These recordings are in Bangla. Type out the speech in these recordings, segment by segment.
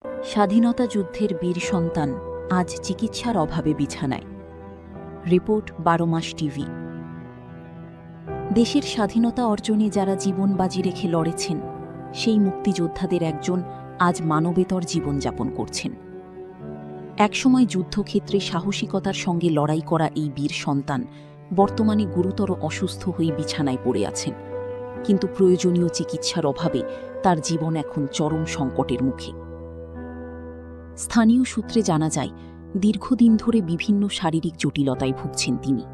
স্বাধীনতা যুদ্ধের বীর সন্তান আজ চিকিৎসার অভাবে বিছানায়। রিপোর্ট 12 মাস টিভি। দেশের স্বাধীনতা অর্জনে যারা জীবন বাজি রেখে লড়েছেন, সেই মুক্তিযোদ্ধাদের একজন আজ মানবেতর জীবনযাপন করছেন। একসময় যুদ্ধক্ষেত্রে সাহসিকতার সঙ্গে লড়াই করা এই বীর সন্তান বর্তমানে গুরুতর অসুস্থ হয়ে বিছানায় পড়ে আছেন, কিন্তু প্রয়োজনীয় চিকিৎসার অভাবে তার জীবন এখন চরম সংকটের মুখে। স্থানীয় সূত্রে জানা যায়, দীর্ঘদিন ধরে বিভিন্ন শারীরিক জটিলতায় ভুগছেন তিনি।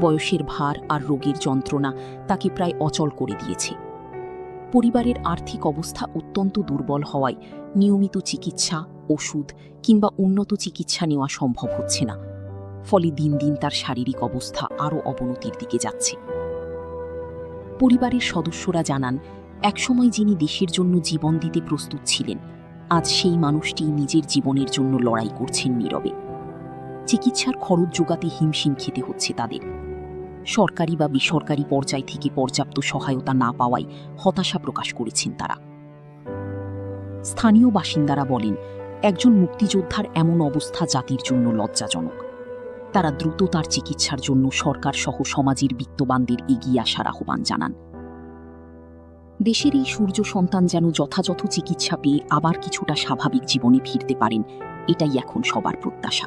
বয়সের ভার আর রোগের যন্ত্রণা তাকে প্রায় অচল করে দিয়েছে। পরিবারের আর্থিক অবস্থা অত্যন্ত দুর্বল হওয়ায় নিয়মিত চিকিৎসা, ওষুধ কিংবা উন্নত চিকিৎসা নেওয়া সম্ভব হচ্ছে না। ফলে দিন দিন তার শারীরিক অবস্থা আরও অবনতির দিকে যাচ্ছে। পরিবারের সদস্যরা জানান, একসময় যিনি দেশের জন্য জীবন দিতে প্রস্তুত ছিলেন, আজ সেই মানুষটি নিজের জীবনের জন্য লড়াই করছেন নীরবে। চিকিৎসার খরচ জোগাতে হিমশিম খেতে হচ্ছে তাদের। সরকারি বা বেসরকারি পর্যায় থেকে পর্যাপ্ত সহায়তা না পাওয়ায় হতাশা প্রকাশ করেছেন তারা। স্থানীয় বাসিন্দারা বলেন, একজন মুক্তিযোদ্ধার এমন অবস্থা জাতির জন্য লজ্জাজনক। তারা দ্রুত তার চিকিৎসার জন্য সরকার সহ সমাজের বিত্তবানদের এগিয়ে আসার আহ্বান জানান। দেশের এই সূর্য সন্তান যেন যথাযথ চিকিৎসা পেয়ে আবার কিছুটা স্বাভাবিক জীবনে ফিরতে পারেন, এটাই এখন সবার প্রত্যাশা।